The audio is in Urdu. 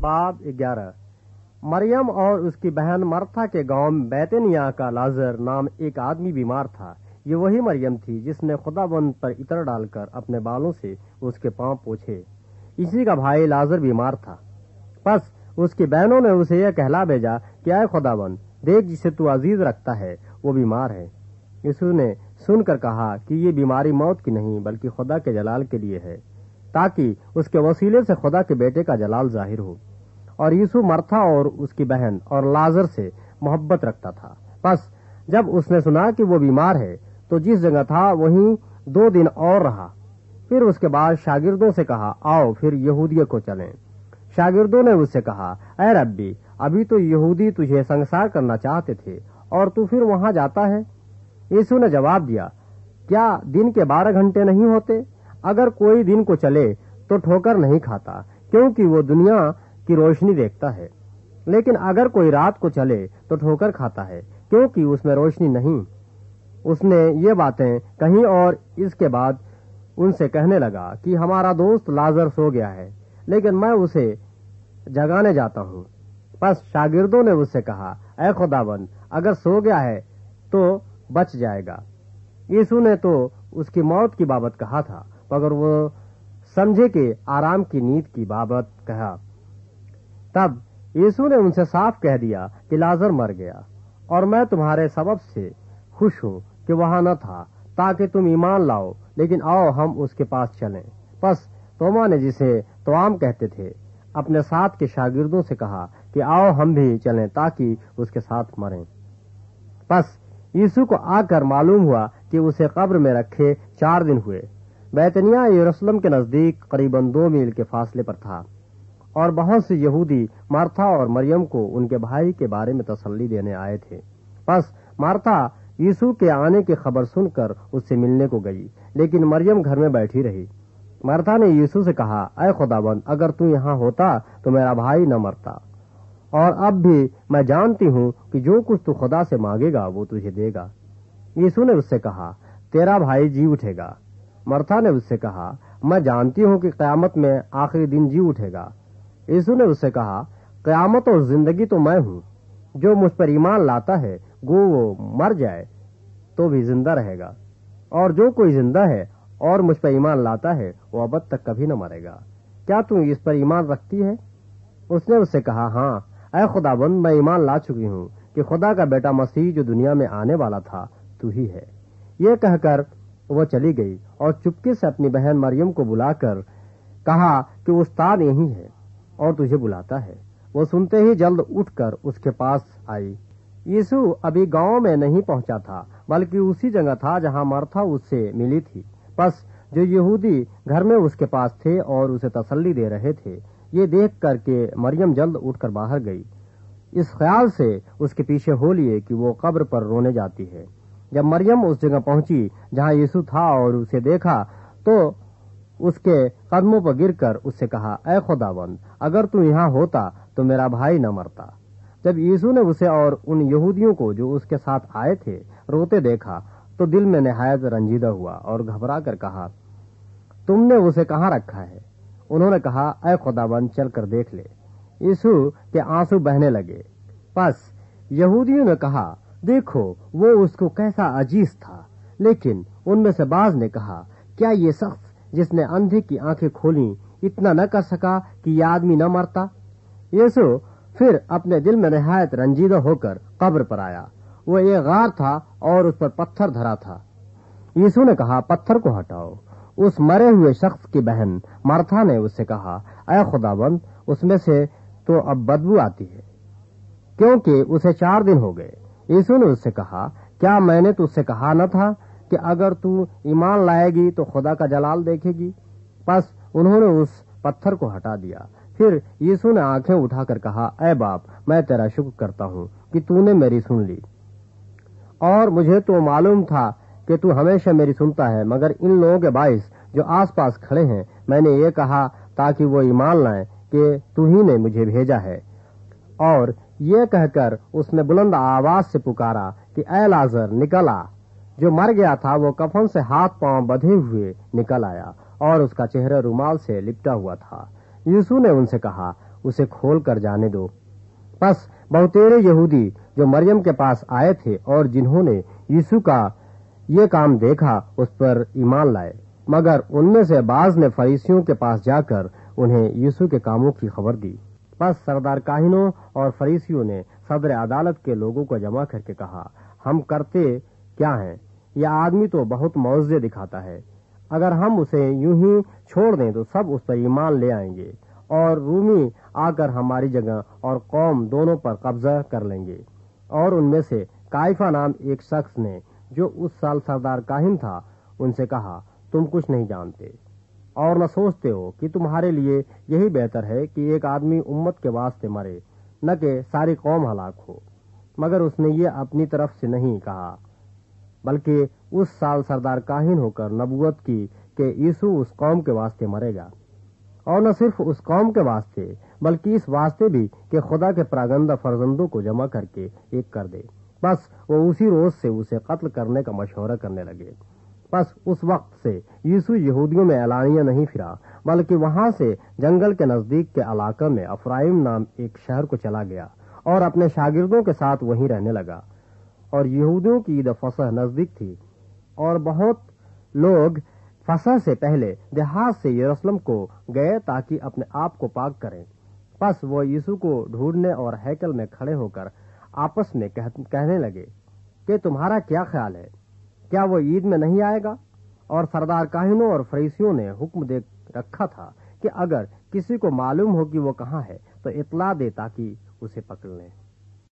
باب 11 مریم اور اس کی بہن مرتھا کے گاؤں بیتنیا کا لازر نام ایک آدمی بیمار تھا۔ یہ وہی مریم تھی جس نے خداوند پر عطر ڈال کر اپنے بالوں سے اس کے پاؤں پوچھے۔ اسی کا بھائی لازر بیمار تھا۔ پس اس کی بہنوں نے اسے یہ کہلا بھیجا کہ اے خداوند، دیکھ جسے تو عزیز رکھتا ہے وہ بیمار ہے۔ یسوع نے سن کر کہا کہ یہ بیماری موت کی نہیں بلکہ خدا کے جلال کے لیے ہے، تاکہ اس کے وسیلے سے خدا کے بیٹے کا جلال ظاہر ہو۔ اور یسوع مرتھا اور اس کی بہن اور لازر سے محبت رکھتا تھا۔ پس جب اس نے سنا کہ وہ بیمار ہے تو جس جگہ تھا وہیں 2 دن اور رہا۔ پھر اس کے بعد شاگردوں سے کہا، آؤ پھر یہودیہ کو چلیں۔ شاگردوں نے اس سے کہا، اے ربی، ابھی تو یہودی تجھے سنگسار کرنا چاہتے تھے اور تو پھر وہاں جاتا ہے؟ یسوع نے جواب دیا، کیا دن کے 12 گھنٹے نہیں ہوتے؟ اگر کوئی دن کو چلے تو ٹھوکر نہیں کھاتا، کیونکہ وہ دنیا کی روشنی دیکھتا ہے، لیکن اگر کوئی رات کو چلے تو ٹھوکر کھاتا ہے، کیونکہ اس میں روشنی نہیں۔ اس نے یہ باتیں کہیں اور اس کے بعد ان سے کہنے لگا کہ ہمارا دوست لازر سو گیا ہے، لیکن میں اسے جگانے جاتا ہوں۔ پس شاگردوں نے اس سے کہا، اے خداوند، اگر سو گیا ہے تو بچ جائے گا۔ یسوع نے تو اس کی موت کی بابت کہا تھا، مگر وہ سمجھے کہ آرام کی نیند کی بابت کہا۔ تب یسوع نے ان سے صاف کہہ دیا کہ لازر مر گیا، اور میں تمہارے سبب سے خوش ہوں کہ وہاں نہ تھا، تاکہ تم ایمان لاؤ، لیکن آؤ ہم اس کے پاس چلیں۔ پس توما نے، جسے توام کہتے تھے، اپنے ساتھ کے شاگردوں سے کہا کہ آؤ ہم بھی چلیں تاکہ اس کے ساتھ مریں۔ پس یسوع کو آ کر معلوم ہوا کہ اسے قبر میں رکھے 4 دن ہوئے۔ بیتنیا یروشلم کے نزدیک قریباً 2 میل کے فاصلے پر تھا، اور بہت سے یہودی مرتھا اور مریم کو ان کے بھائی کے بارے میں تسلی دینے آئے تھے۔ پس مرتھا یسوع کے آنے کی خبر سن کر اس سے ملنے کو گئی، لیکن مریم گھر میں بیٹھی رہی۔ مرتھا نے یسوع سے کہا، اے خداوند، اگر تو یہاں ہوتا تو میرا بھائی نہ مرتا، اور اب بھی میں جانتی ہوں کہ جو کچھ تو خدا سے مانگے گا وہ تجھے دے گا۔ یسوع نے اس سے کہا، تیرا بھائی جی اٹھے گا۔ مرتھا نے اس سے کہا، میں جانتی ہوں کہ قیامت میں آخری دن جی اٹھے گا۔ یسوع نے اس سے کہا، قیامت اور زندگی تو میں ہوں، جو مجھ پر ایمان لاتا ہے گو وہ مر جائے تو بھی زندہ رہے گا، اور جو کوئی زندہ ہے اور مجھ پر ایمان لاتا ہے وہ ابد تک کبھی نہ مرے گا۔ کیا تم اس پر ایمان رکھتی ہے؟ اس نے اس سے کہا، ہاں اے خداوند، میں ایمان لا چکی ہوں کہ خدا کا بیٹا مسیح جو دنیا میں آنے والا تھا تو ہی ہے۔ یہ کہہ کر وہ چلی گئی اور چپکے سے اپنی بہن مریم کو بلا کر کہا کہ استاد یہیں ہے اور تجھے بلاتا ہے۔ وہ سنتے ہی جلد اٹھ کر اس کے پاس آئی۔ یسوع ابھی گاؤں میں نہیں پہنچا تھا، بلکہ اسی جگہ تھا جہاں مرتھا اس سے ملی تھی۔ پس جو یہودی گھر میں اس کے پاس تھے اور اسے تسلی دے رہے تھے، یہ دیکھ کر کہ مریم جلد اٹھ کر باہر گئی، اس خیال سے اس کے پیچھے ہو لیے کہ وہ قبر پر رونے جاتی ہے۔ جب مریم اس جگہ پہنچی جہاں یسوع تھا اور اسے دیکھا تو اس کے قدموں پر گر کر اس سے کہا، اے خداوند، اگر تو یہاں ہوتا تو میرا بھائی نہ مرتا۔ جب یسوع نے اسے اور ان یہودیوں کو جو اس کے ساتھ آئے تھے روتے دیکھا تو دل میں نہایت رنجیدہ ہوا اور گھبرا کر کہا، تم نے اسے کہاں رکھا ہے؟ انہوں نے کہا، اے خداوند، چل کر دیکھ لے۔ یسوع کے آنسو بہنے لگے۔ پس یہودیوں نے کہا، دیکھو وہ اس کو کیسا عجیز تھا۔ لیکن ان میں سے بعض نے کہا، کیا یہ شخص جس نے اندھے کی آنکھیں کھولیں اتنا نہ کر سکا کہ یہ آدمی نہ مرتا؟ یسوع پھر اپنے دل میں نہایت رنجیدہ ہو کر قبر پر آیا۔ وہ ایک غار تھا اور اس پر پتھر دھرا تھا۔ یسوع نے کہا، پتھر کو ہٹاؤ۔ اس مرے ہوئے شخص کی بہن مرتھا نے اس سے کہا، اے خداوند، اس میں سے تو اب بدبو آتی ہے، کیونکہ اسے 4 دن ہو گئے۔ یسوع نے اس سے کہا، کیا میں نے تجھ سے کہا نہ تھا کہ اگر تو ایمان لائے گی تو خدا کا جلال دیکھے گی؟ پس انہوں نے اس پتھر کو ہٹا دیا۔ پھر یسوع نے آنکھیں اٹھا کر کہا، اے باپ، میں تیرا شکر کرتا ہوں کہ تو نے میری سن لی، اور مجھے تو معلوم تھا کہ تو ہمیشہ میری سنتا ہے، مگر ان لوگوں کے باعث جو آس پاس کھڑے ہیں میں نے یہ کہا تاکہ وہ ایمان لائیں کہ تو ہی نے مجھے بھیجا ہے۔ اور یہ کہہ کر اس نے بلند آواز سے پکارا کہ اے لازر، نکل آ۔ جو مر گیا تھا وہ کفن سے ہاتھ پاؤں بدھے ہوئے نکل آیا، اور اس کا چہرہ رومال سے لپٹا ہوا تھا۔ یسوع نے ان سے کہا، اسے کھول کر جانے دو۔ پس بہتیرے یہودی جو مریم کے پاس آئے تھے اور جنہوں نے یسوع کا یہ کام دیکھا اس پر ایمان لائے، مگر ان میں سے بعض نے فریسیوں کے پاس جا کر انہیں یسوع کے کاموں کی خبر دی۔ پس سردار کاہنوں اور فریسیوں نے صدر عدالت کے لوگوں کو جمع کر کے کہا، ہم کرتے کیا ہیں؟ یہ آدمی تو بہت معجزے دکھاتا ہے۔ اگر ہم اسے یوں ہی چھوڑ دیں تو سب اس پر ایمان لے آئیں گے، اور رومی آ کر ہماری جگہ اور قوم دونوں پر قبضہ کر لیں گے۔ اور ان میں سے کائفہ نام ایک شخص نے جو اس سال سردار کاہن تھا ان سے کہا، تم کچھ نہیں جانتے اور نہ سوچتے ہو کہ تمہارے لیے یہی بہتر ہے کہ ایک آدمی امت کے واسطے مرے، نہ کہ ساری قوم ہلاک ہو۔ مگر اس نے یہ اپنی طرف سے نہیں کہا، بلکہ اس سال سردار کاہن ہو کر نبوت کی کہ یسوع اس قوم کے واسطے مرے گا، اور نہ صرف اس قوم کے واسطے بلکہ اس واسطے بھی کہ خدا کے پراگندہ فرزندوں کو جمع کر کے ایک کر دے۔ بس وہ اسی روز سے اسے قتل کرنے کا مشورہ کرنے لگے۔ بس اس وقت سے یسوع یہودیوں میں اعلانیہ نہیں پھرا، بلکہ وہاں سے جنگل کے نزدیک کے علاقہ میں افرائیم نام ایک شہر کو چلا گیا اور اپنے شاگردوں کے ساتھ وہیں رہنے لگا۔ اور یہودیوں کی عید فصح نزدیک تھی، اور بہت لوگ فصح سے پہلے دیہات سے یروشلم کو گئے تاکہ اپنے آپ کو پاک کریں۔ پس وہ یسوع کو ڈھونڈنے اور ہیکل میں کھڑے ہو کر آپس میں کہنے لگے کہ تمہارا کیا خیال ہے؟ کیا وہ عید میں نہیں آئے گا؟ اور سردار کاہنوں اور فریسیوں نے حکم دے رکھا تھا کہ اگر کسی کو معلوم ہو کہ وہ کہاں ہے تو اطلاع دے تاکہ اسے پکڑ لیں۔